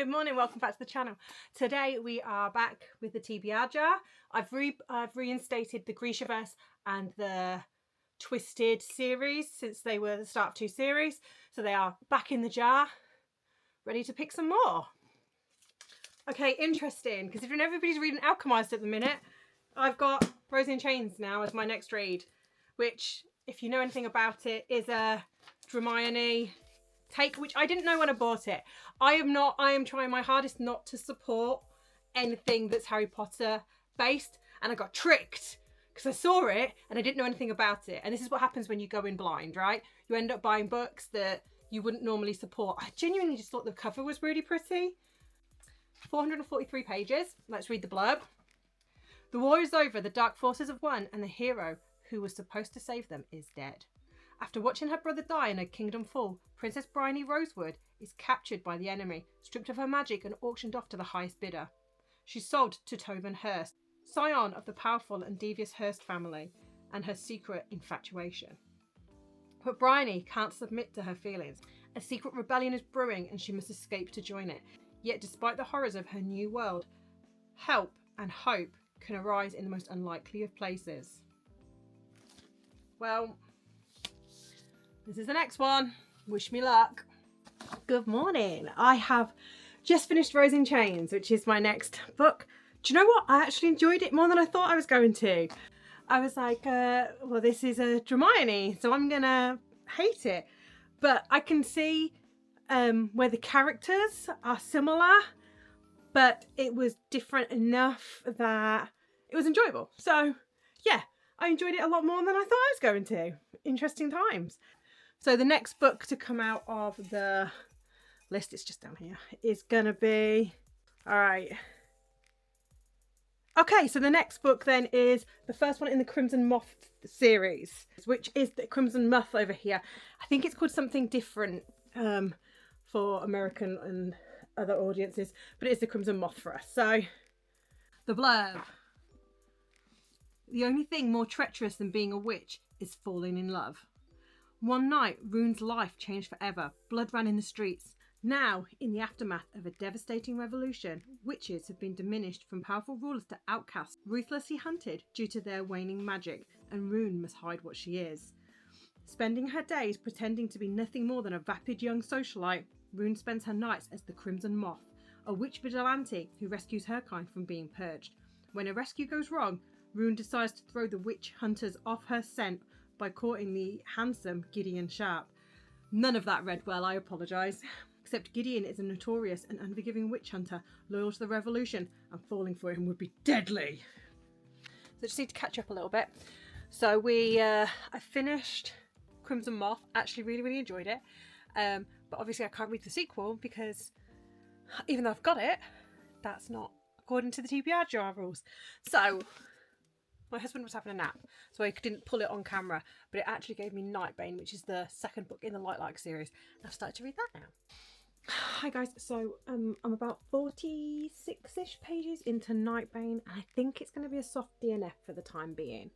Good morning, welcome back to the channel. Today we are back with the TBR jar. I've reinstated the Grishaverse and the Twisted series since they were the start of 2 series. So they are back in the jar, ready to pick some more. Okay, interesting, because if everybody's reading Alchemized at the minute, I've got Rosie and Chains now as my next read, which, if you know anything about it, is a Hermione take, which I didn't know when I bought it. I am trying my hardest not to support anything that's Harry Potter based, and I got tricked because I saw it and I didn't know anything about it. And this is what happens when you go in blind, right? You end up buying books that you wouldn't normally support. I genuinely just thought the cover was really pretty. 443 pages. Let's read the blurb. The war is over, the dark forces have won, and the hero who was supposed to save them is dead. After watching her brother die and her kingdom fall, Princess Bryony Rosewood is captured by the enemy, stripped of her magic and auctioned off to the highest bidder. She's sold to Tobin Hurst, scion of the powerful and devious Hurst family, and her secret infatuation. But Bryony can't submit to her feelings. A secret rebellion is brewing and she must escape to join it. Yet despite the horrors of her new world, help and hope can arise in the most unlikely of places. Well, this is the next one. Wish me luck. Good morning. I have just finished Rosie and Chains, which is my next book. Do you know what? I actually enjoyed it more than I thought I was going to. I was like, well, this is a Hermione, so I'm going to hate it. But I can see where the characters are similar, but it was different enough that it was enjoyable. So, yeah, I enjoyed it a lot more than I thought I was going to. Interesting times. So the next book to come out of the list, it's just down here, is going to be, all right. Okay, so the next book then is the first one in the Crimson Moth series, which is the Crimson Moth over here. I think it's called something different for American and other audiences, but it's the Crimson Moth for us. So the blurb. The only thing more treacherous than being a witch is falling in love. One night, Rune's life changed forever. Blood ran in the streets. Now, in the aftermath of a devastating revolution, witches have been diminished from powerful rulers to outcasts, ruthlessly hunted due to their waning magic, and Rune must hide what she is. Spending her days pretending to be nothing more than a vapid young socialite, Rune spends her nights as the Crimson Moth, a witch vigilante who rescues her kind from being purged. When a rescue goes wrong, Rune decides to throw the witch hunters off her scent by courting the handsome Gideon Sharp. None of that read well, I apologise. Except Gideon is a notorious and unforgiving witch hunter, loyal to the revolution, and falling for him would be deadly. So just need to catch up a little bit. So I finished Crimson Moth, actually really enjoyed it. But obviously I can't read the sequel because even though I've got it, that's not according to the TBR jar rules. So my husband was having a nap, so I didn't pull it on camera, but it actually gave me Nightbane, which is the second book in the Light series. And I've started to read that now. Hi guys, so I'm about 46-ish pages into Nightbane, and I think it's going to be a soft DNF for the time being.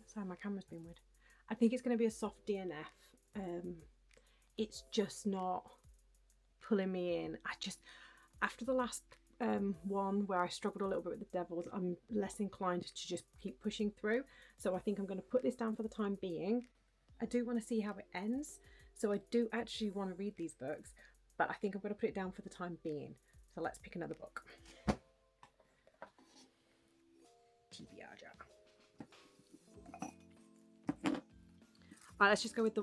Sorry, my camera's been weird. I think it's going to be a soft DNF. It's just not pulling me in. After the last one where I struggled a little bit with the devils, I'm less inclined to just keep pushing through, so I think I'm going to put this down for the time being. I do want to see how it ends, so I do actually want to read these books, but I think I'm going to put it down for the time being. So let's pick another book. TBR jar. Alright, let's just go with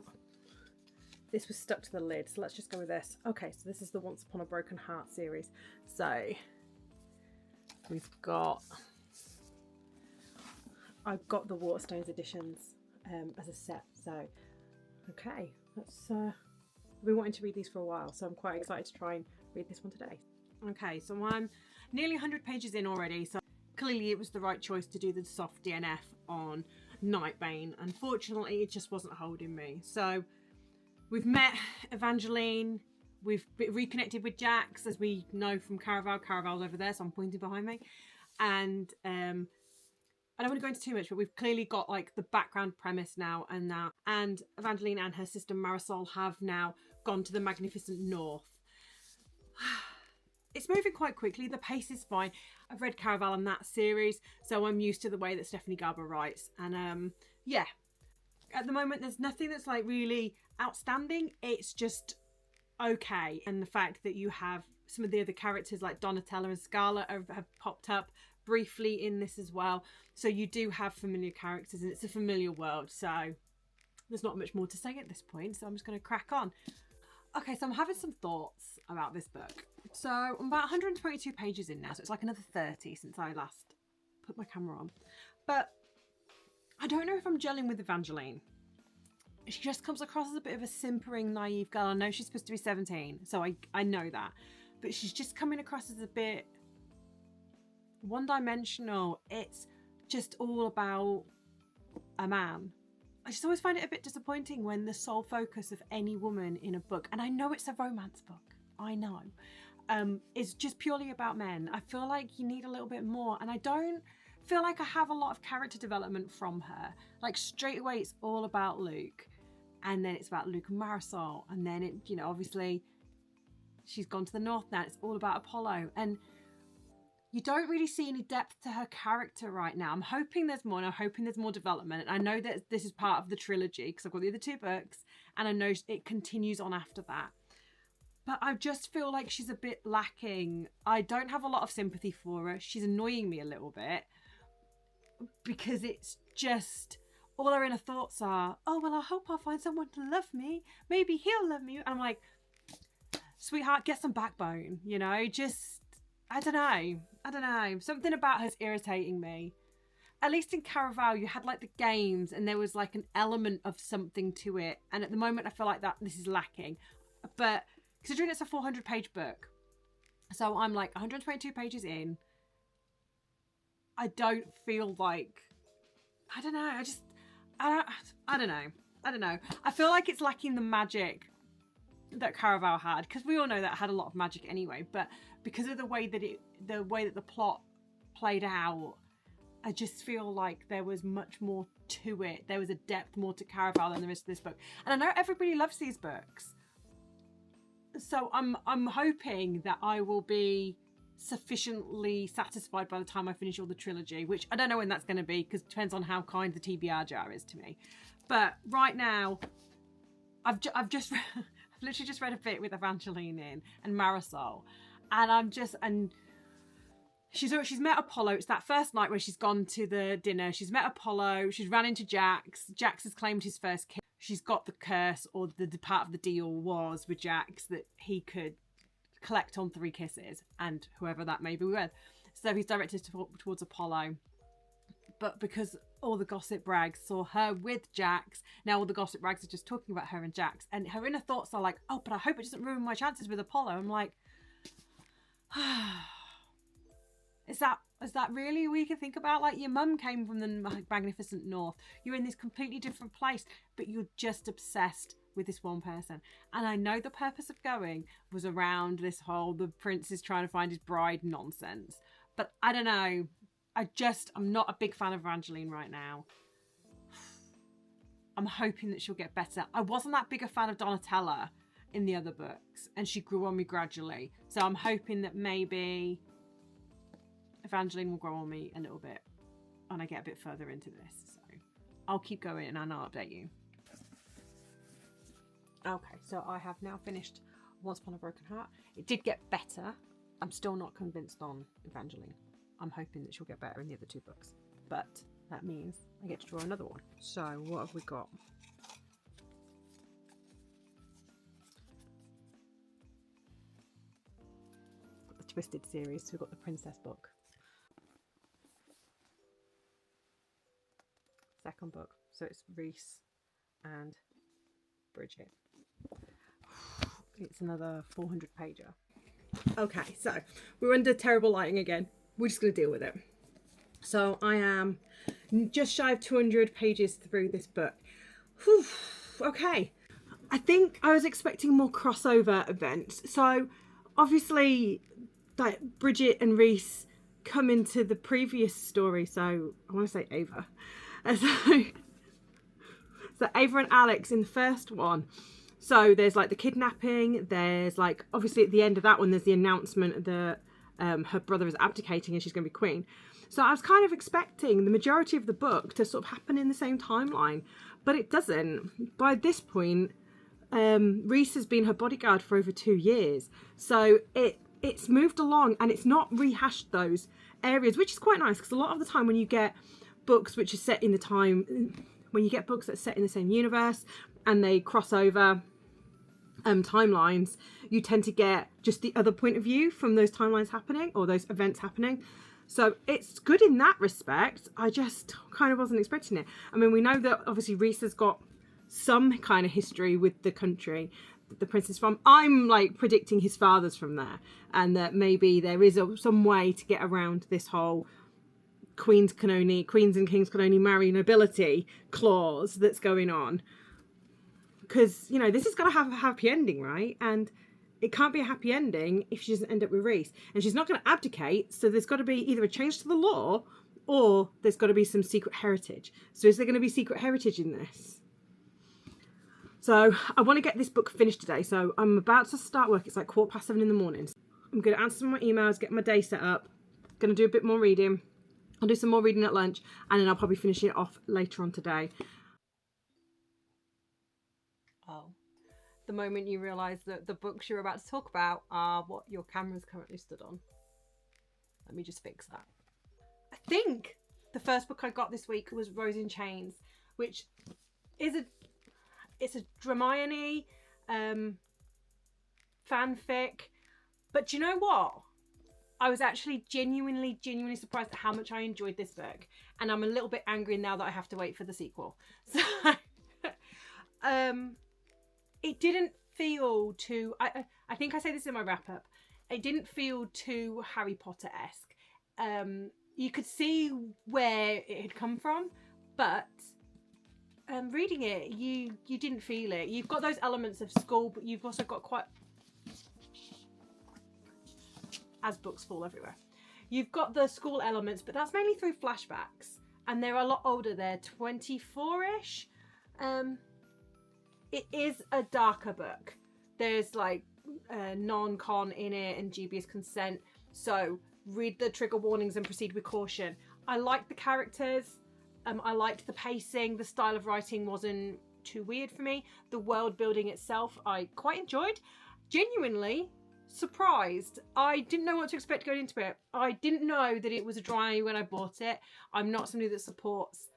this was stuck to the lid, so let's just go with this. Okay, so this is the Once Upon a Broken Heart series. So we've got, I've got the Waterstones editions as a set. So okay, I've been wanting to read these for a while, so I'm quite excited to try and read this one today. Okay, so I'm nearly 100 pages in already, so clearly it was the right choice to do the soft DNF on Nightbane. Unfortunately, it just wasn't holding me. So we've met Evangeline, we've reconnected with Jax, as we know from Caraval. Caraval's over there, so I'm pointing behind me. And I don't want to go into too much, but we've clearly got like the background premise now, and Evangeline and her sister Marisol have now gone to the Magnificent North. it's moving quite quickly. The pace is fine. I've read Caraval and that series, so I'm used to the way that Stephanie Garber writes. And yeah, at the moment there's nothing that's like really outstanding. It's just okay. And the fact that you have some of the other characters like Donatella and Scarlett have popped up briefly in this as well. So you do have familiar characters and it's a familiar world. So there's not much more to say at this point. So I'm just going to crack on. Okay, so I'm having some thoughts about this book. So I'm about 122 pages in now. So it's like another 30 since I last put my camera on. But I don't know if I'm gelling with Evangeline. She just comes across as a bit of a simpering, naive girl. I know she's supposed to be 17, so I know that. But she's just coming across as a bit one-dimensional. It's just all about a man. I just always find it a bit disappointing when the sole focus of any woman in a book, and I know it's a romance book, I know, is just purely about men. I feel like you need a little bit more, and I don't feel like I have a lot of character development from her. Like straight away it's all about Luke, and then it's about Luke and Marisol, and then it, you know, obviously she's gone to the north now, it's all about Apollo, and you don't really see any depth to her character right now. I'm hoping there's more, and I'm hoping there's more development. And I know that this is part of the trilogy because I've got the other 2 books, and I know it continues on after that. But I just feel like she's a bit lacking. I don't have a lot of sympathy for her. She's annoying me a little bit because it's just all her inner thoughts are, oh, well, I hope I'll find someone to love me. Maybe he'll love me. And I'm like, sweetheart, get some backbone, you know, just, I don't know. Something about her's irritating me. At least in Caraval, you had like the games and there was like an element of something to it. And at the moment, I feel like this is lacking. But considering it's a 400-page book, so I'm like 122 pages in, I don't feel like, I don't know. I don't know. I feel like it's lacking the magic that Caraval had, because we all know that it had a lot of magic anyway, but because of the way that the plot played out, I just feel like there was much more to it. There was a depth more to Caraval than there is to this book. And I know everybody loves these books, so I'm hoping that I will be sufficiently satisfied by the time I finish all the trilogy, which I don't know when that's going to be because it depends on how kind the TBR jar is to me. But right now, I've literally just read a bit with Evangeline in and Marisol, and she's met Apollo. It's that first night where she's gone to the dinner. She's met Apollo. She's ran into Jax. Jax has claimed his first kiss. She's got the curse, or the part of the deal was with Jax that he could collect on 3 kisses, and whoever that may be with. So he's directed towards Apollo. But because all the gossip rags saw her with Jax, now all the gossip rags are just talking about her and Jax, and her inner thoughts are like, oh, but I hope it doesn't ruin my chances with Apollo. I'm like, is that really all you can think about? Like, your mum came from the magnificent north, you're in this completely different place, but you're just obsessed with this one person. And I know the purpose of going was around this whole the prince is trying to find his bride nonsense, but I don't know, I'm not a big fan of Evangeline right now. I'm hoping that she'll get better. I wasn't that big a fan of Donatella in the other books, and she grew on me gradually. So I'm hoping that maybe Evangeline will grow on me a little bit when I get a bit further into this. So I'll keep going and I'll update you. Okay, so I have now finished Once Upon a Broken Heart. It did get better. I'm still not convinced on Evangeline. I'm hoping that she'll get better in the other 2 books. But that means I get to draw another one. So what have we got? Got the Twisted series, so we've got the Princess book. Second book. So it's Reese and Bridget. It's another 400 pager. Okay, so we're under terrible lighting again. We're just going to deal with it. So I am just shy of 200 pages through this book. Whew, okay. I think I was expecting more crossover events. So obviously, like, Bridget and Reese come into the previous story. So I want to say Ava. So Ava and Alex in the first one. So there's like the kidnapping, there's like, obviously at the end of that one, there's the announcement that her brother is abdicating and she's going to be queen. So I was kind of expecting the majority of the book to sort of happen in the same timeline, but it doesn't. By this point, Rhys has been her bodyguard for over 2 years. So it's moved along and it's not rehashed those areas, which is quite nice, because a lot of the time when you get books which are set in the time, when you get books that are set in the same universe and they cross over timelines, you tend to get just the other point of view from those timelines happening or those events happening. So it's good in that respect. I just kind of wasn't expecting it. I mean, we know that obviously Rhys has got some kind of history with the country that the prince is from. I'm like predicting his father's from there, and that maybe there is some way to get around this whole queens and kings can only marry nobility clause that's going on. Because, you know, this is going to have a happy ending, right? And it can't be a happy ending if she doesn't end up with Rhys. And she's not going to abdicate, so there's got to be either a change to the law or there's got to be some secret heritage. So is there going to be secret heritage in this? So I want to get this book finished today. So I'm about to start work. It's like 7:15 in the morning. I'm going to answer some of my emails, get my day set up. Going to do a bit more reading. I'll do some more reading at lunch, and then I'll probably finish it off later on today. Oh, the moment you realise that the books you're about to talk about are what your camera's currently stood on. Let me just fix that. I think the first book I got this week was Rose in Chains, which is it's a Hermione fanfic. But do you know what? I was actually genuinely surprised at how much I enjoyed this book. And I'm a little bit angry now that I have to wait for the sequel. So it didn't feel too, I think I say this in my wrap up, it didn't feel too Harry Potter-esque. You could see where it had come from, but reading it, you didn't feel it. You've got those elements of school, but you've also got quite, as books fall everywhere, you've got the school elements, but that's mainly through flashbacks, and they're a lot older. They're 24-ish. It is a darker book. There's like non-con in it and dubious consent, so read the trigger warnings and proceed with caution. I liked the characters. I liked the pacing. The style of writing wasn't too weird for me. The world building itself I quite enjoyed. Genuinely surprised. I didn't know what to expect going into it. I didn't know that it was a dry when I bought it. I'm not somebody that supports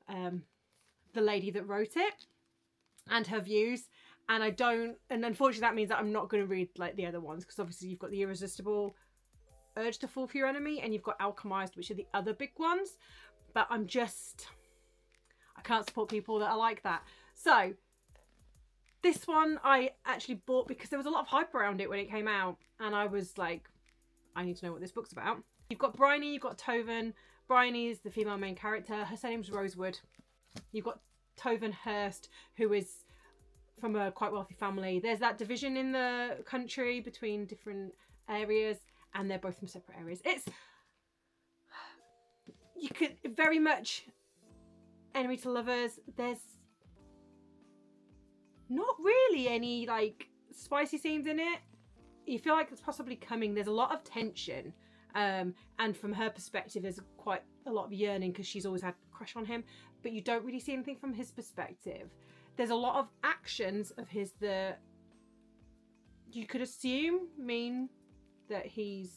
the lady that wrote it and her views, and unfortunately that means that I'm not going to read like the other ones, because obviously you've got The Irresistible Urge to Fall for Your Enemy and you've got Alchemized, which are the other big ones. But I can't support people that are like that. So this one I actually bought because there was a lot of hype around it when it came out, and I was like, I need to know what this book's about. You've got Bryony, you've got Toven. Bryony is the female main character. Her surname's Rosewood. You've got Toven Hurst, who is from a quite wealthy family. There's that division in the country between different areas, and they're both from separate areas. You could very much enemy to lovers. There's not really any like spicy scenes in it. You feel like it's possibly coming. There's a lot of tension, and from her perspective there's quite a lot of yearning because she's always had a crush on him, but you don't really see anything from his perspective. There's a lot of actions of his that you could assume mean that he's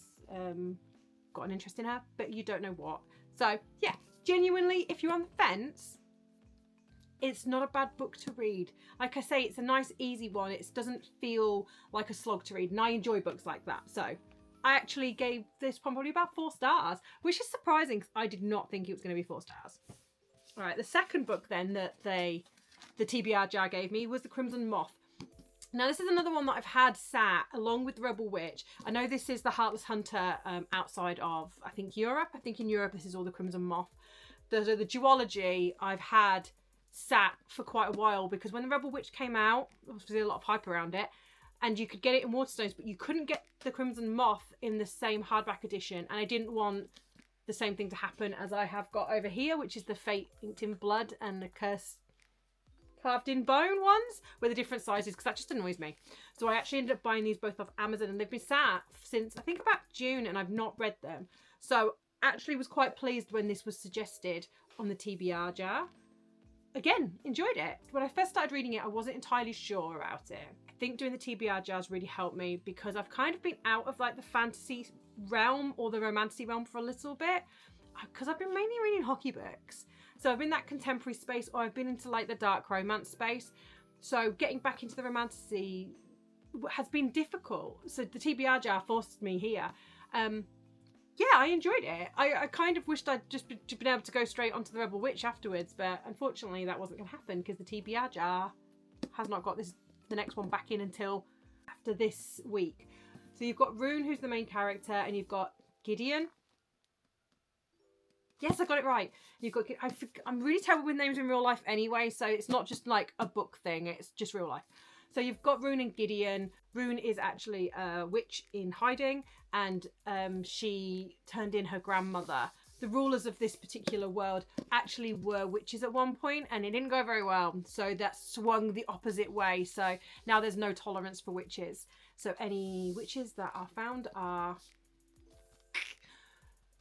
got an interest in her, but you don't know what. So yeah, genuinely, if you're on the fence, it's not a bad book to read. Like I say, it's a nice easy one. It doesn't feel like a slog to read, and I enjoy books like that. So I actually gave this one probably about 4 stars, which is surprising because I did not think it was going to be 4 stars. All right, the second book then that the TBR jar gave me was The Crimson Moth. Now this is another one that I've had sat along with Rebel Witch. I know this is the Heartless Hunter outside of, I think, Europe. I think in Europe this is all The Crimson Moth. The duology I've had sat for quite a while, because when the Rebel Witch came out, obviously a lot of hype around it, and you could get it in Waterstones, but you couldn't get The Crimson Moth in the same hardback edition, and I didn't want the same thing to happen as I have got over here, which is the Fate inked in blood and the curse carved in bone ones with the different sizes, because that just annoys me. So I actually ended up buying these both off Amazon, and they've been sat since I think about June, and I've not read them. So actually was quite pleased when this was suggested on the TBR jar. Again, enjoyed it. When I first started reading it, I wasn't entirely sure about it. I think doing the TBR jars really helped me, because I've kind of been out of like the fantasy realm or the romantasy realm for a little bit, because I've been mainly reading hockey books. So I've been in that contemporary space, or I've been into like the dark romance space. So getting back into the romantasy has been difficult. So the TBR jar forced me here. Yeah, I enjoyed it. I kind of wished I'd just been able to go straight onto the Rebel Witch afterwards, but unfortunately that wasn't going to happen, because the TBR jar has not got the next one back in until after this week. So you've got Rune, who's the main character, and you've got Gideon. Yes, I got it right. You've got. I'm really terrible with names in real life anyway, so it's not just like a book thing, it's just real life. So you've got Rune and Gideon. Rune is actually a witch in hiding, and she turned in her grandmother. The rulers of this particular world actually were witches at one point, and it didn't go very well. So that swung the opposite way. So now there's no tolerance for witches. So any witches that are found are...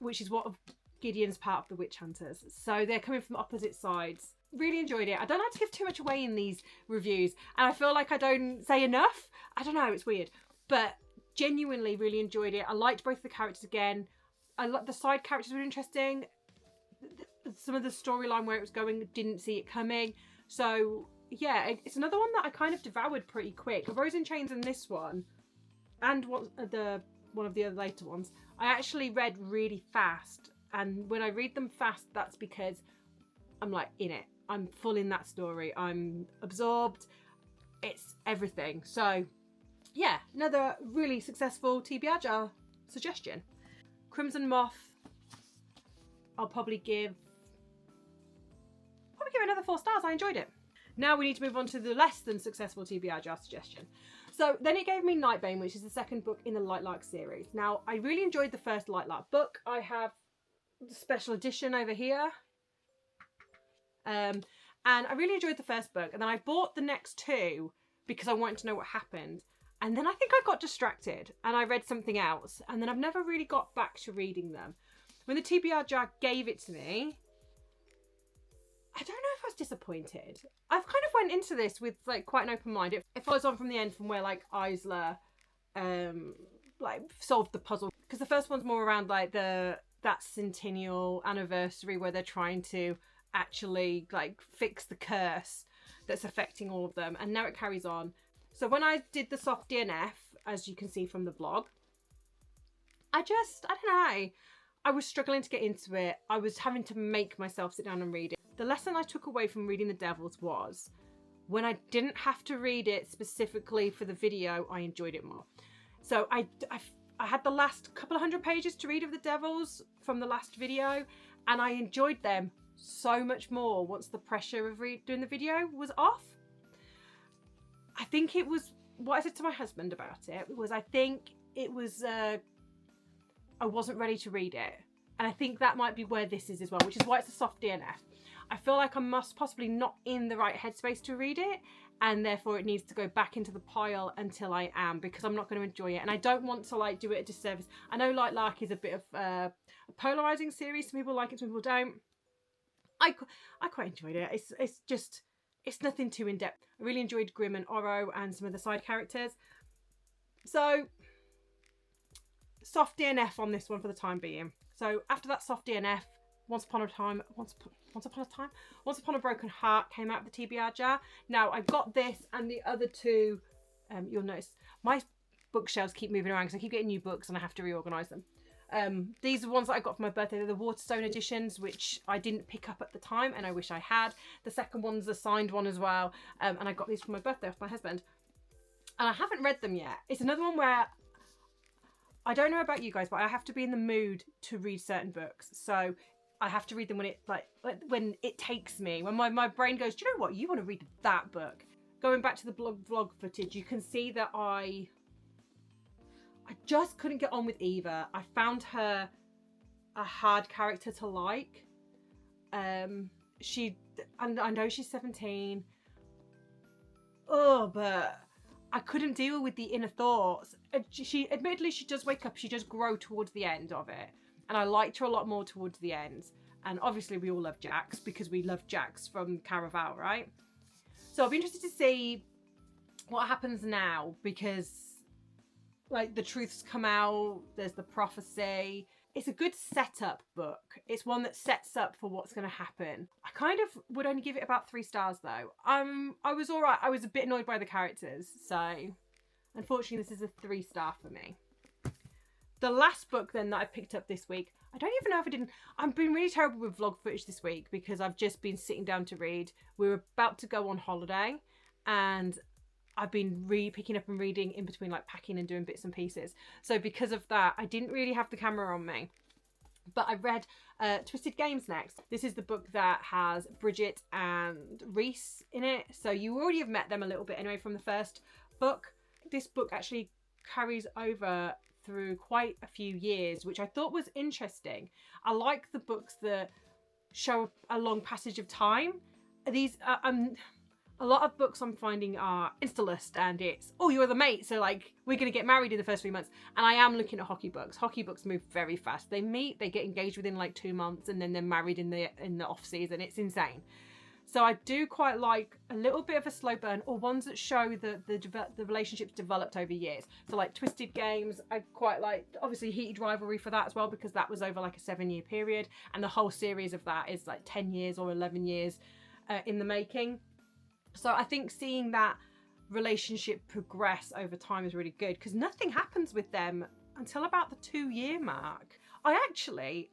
which is what Gideon's part of the witch hunters. So they're coming from opposite sides. Really enjoyed it. I don't like to give too much away in these reviews, and I feel like I don't say enough. I don't know, it's weird, but genuinely really enjoyed it. I liked both the characters again. I like the side characters were interesting. Some of the storyline where it was going, didn't see it coming. So yeah, it's another one that I kind of devoured pretty quick. Rose in Chains and this one, and one of the other later ones, I actually read really fast. And when I read them fast, that's because I'm like in it. I'm full in that story. I'm absorbed. It's everything. So yeah, another really successful TBR jar suggestion. Crimson Moth, I'll probably give another 4 stars. I enjoyed it. Now we need to move on to the less than successful TBR jar suggestion. So then it gave me Nightbane, which is the second book in the Lightlark series. Now I really enjoyed the first Lightlark book. I have the special edition over here. And I really enjoyed the first book, and then I bought the next 2 because I wanted to know what happened, and then I think I got distracted and I read something else, and then I've never really got back to reading them. When the TBR jar gave it to me, I don't know if I was disappointed. I've kind of went into this with like quite an open mind. It follows on from the end, from where like Isla like solved the puzzle, because the first one's more around like that centennial anniversary where they're trying to actually like fix the curse that's affecting all of them, and now it carries on. So when I did the soft DNF, as you can see from the vlog, I don't know, I was struggling to get into it. I was having to make myself sit down and read it. The lesson I took away from reading The Devils was, when I didn't have to read it specifically for the video, I enjoyed it more. So I had the last couple of 100 pages to read of The Devils from the last video, and I enjoyed them so much more once the pressure of doing the video was off. I think it was what I said to my husband about it was, I think it was I wasn't ready to read it, and I think that might be where this is as well, which is why it's a soft DNF. I feel like I'm possibly not in the right headspace to read it, and therefore it needs to go back into the pile until I am, because I'm not going to enjoy it, and I don't want to like do it a disservice. I know Lightlark is a bit of a polarizing series. Some people like it, some people don't. I quite enjoyed it. It's nothing too in-depth. I really enjoyed Grimm and Oro and some of the side characters. So soft DNF on this one for the time being. So after that soft DNF, Once Upon a Broken Heart came out of the TBR jar. Now I got this and the other 2. You'll notice my bookshelves keep moving around because I keep getting new books and I have to reorganise them. These are ones that I got for my birthday. They're the Waterstone editions, which I didn't pick up at the time and I wish I had. The second one's a signed one as well, and I got these for my birthday off my husband, and I haven't read them yet. It's another one where I don't know about you guys, but I have to be in the mood to read certain books. So I have to read them when it when it takes me, when my brain goes, do you know what, you want to read that book. Going back to the vlog footage, you can see that I just couldn't get on with Eva. I found her a hard character to like. And I know she's 17, oh, but I couldn't deal with the inner thoughts. She admittedly, she does wake up, she does grow towards the end of it, and I liked her a lot more towards the end. And obviously we all love Jax because we love Jax from Caraval, right? So I'll be interested to see what happens now, because like the truths come out, there's the prophecy. It's a good setup book. It's one that sets up for what's going to happen. I kind of would only give it about 3 stars though. I was all right. I was a bit annoyed by the characters, so unfortunately this is a 3-star for me. The last book then that I picked up this week, I don't even know if I didn't. I've been really terrible with vlog footage this week because I've just been sitting down to read. We were about to go on holiday and I've been picking up and reading in between, like packing and doing bits and pieces. So because of that, I didn't really have the camera on me. But I read Twisted Games next. This is the book that has Bridget and Reese in it. So you already have met them a little bit anyway from the first book. This book actually carries over through quite a few years, which I thought was interesting. I like the books that show a long passage of time. These a lot of books I'm finding are insta-list, and it's, oh, you're the mate, so like we're gonna get married in the first 3 months. And I am looking at hockey books. Hockey books move very fast. They meet, they get engaged within like 2 months, and then they're married in the off season. It's insane. So I do quite like a little bit of a slow burn, or ones that show the relationships developed over years. So like Twisted Games, I quite like, obviously Heated Rivalry for that as well, because that was over like a 7-year period, and the whole series of that is like 10 years or 11 years in the making. So I think seeing that relationship progress over time is really good, because nothing happens with them until about the 2-year mark. I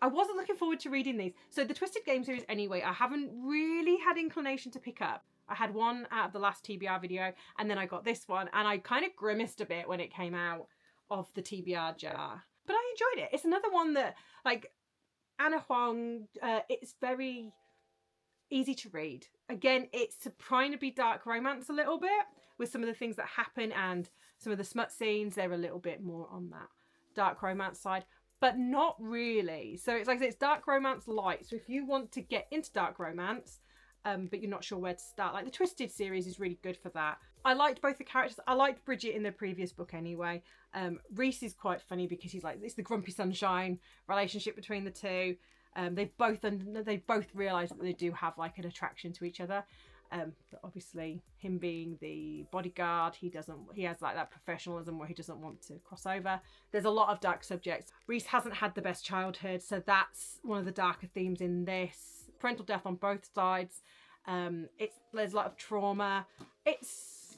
wasn't looking forward to reading these. So the Twisted Game series anyway, I haven't really had inclination to pick up. I had one out of the last TBR video, and then I got this one, and I kind of grimaced a bit when it came out of the TBR jar. But I enjoyed it. It's another one that, like, Anna Huang, it's very easy to read. Again, it's trying to be dark romance a little bit with some of the things that happen, and some of the smut scenes, they're a little bit more on that dark romance side, but not really. So it's like, it's dark romance light. So if you want to get into dark romance, but you're not sure where to start, like the Twisted series is really good for that. I liked both the characters. I liked Bridget in the previous book anyway. Reese is quite funny because he's like, it's the grumpy sunshine relationship between the two. They both realise that they do have like an attraction to each other. But obviously him being the bodyguard, he has like that professionalism where he doesn't want to cross over. There's a lot of dark subjects. Reese hasn't had the best childhood, so that's one of the darker themes in this. Parental death on both sides. There's a lot of trauma. It's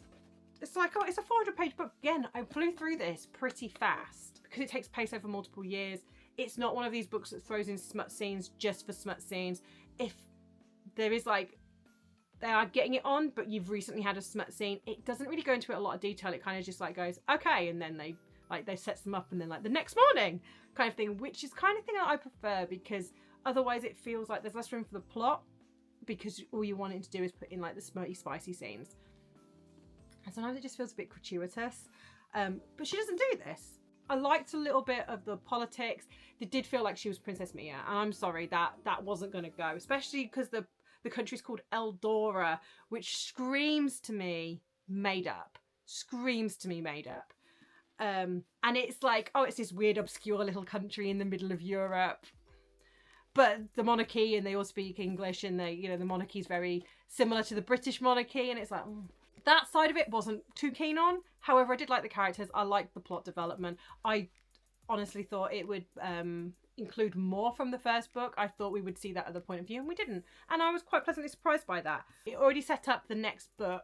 like, oh, it's a 400-page book. Again, I flew through this pretty fast because it takes place over multiple years. It's not one of these books that throws in smut scenes just for smut scenes. If there is like, they are getting it on, but you've recently had a smut scene, it doesn't really go into a lot of detail. It kind of just like goes, okay, and then they sets them up, and then like the next morning kind of thing, which is kind of thing that I prefer, because otherwise it feels like there's less room for the plot, because all you're wanting to do is put in like the smutty, spicy scenes. And sometimes it just feels a bit gratuitous. But she doesn't do this. I liked a little bit of the politics. It did feel like she was Princess Mia, and I'm sorry that wasn't going to go, especially because the country's called Eldora, which screams to me made up. Screams to me made up. And it's like, oh, it's this weird, obscure little country in the middle of Europe. But the monarchy, and they all speak English, and the monarchy's very similar to the British monarchy, and it's like, that side of it wasn't too keen on. However, I did like the characters. I liked the plot development. I honestly thought it would include more from the first book. I thought we would see that other point of view, and we didn't. And I was quite pleasantly surprised by that. It already set up the next book,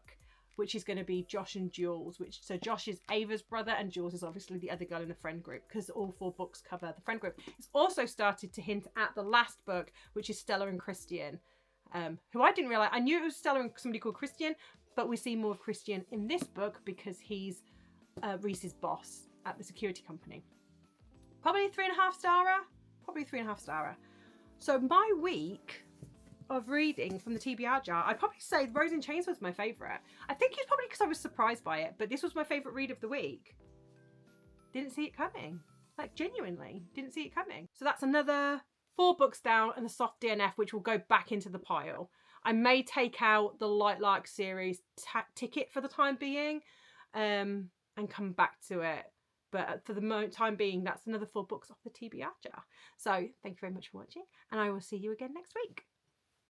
which is going to be Josh and Jules. So Josh is Ava's brother, and Jules is obviously the other girl in the friend group, because all 4 books cover the friend group. It's also started to hint at the last book, which is Stella and Christian, who I didn't realise. I knew it was Stella and somebody called Christian, but we see more of Christian in this book because he's Reese's boss at the security company. Probably 3.5 starer. Probably 3.5 starer. So my week of reading from the TBR jar, I'd probably say Rose in Chains was my favourite. I think it's probably because I was surprised by it, but this was my favourite read of the week. Didn't see it coming. Like, genuinely, didn't see it coming. So that's another 4 books down and a soft DNF, which will go back into the pile. I may take out the Light Lark series ticket for the time being, and come back to it. But for the time being, that's another 4 books off the TBR jar. So thank you very much for watching, and I will see you again next week.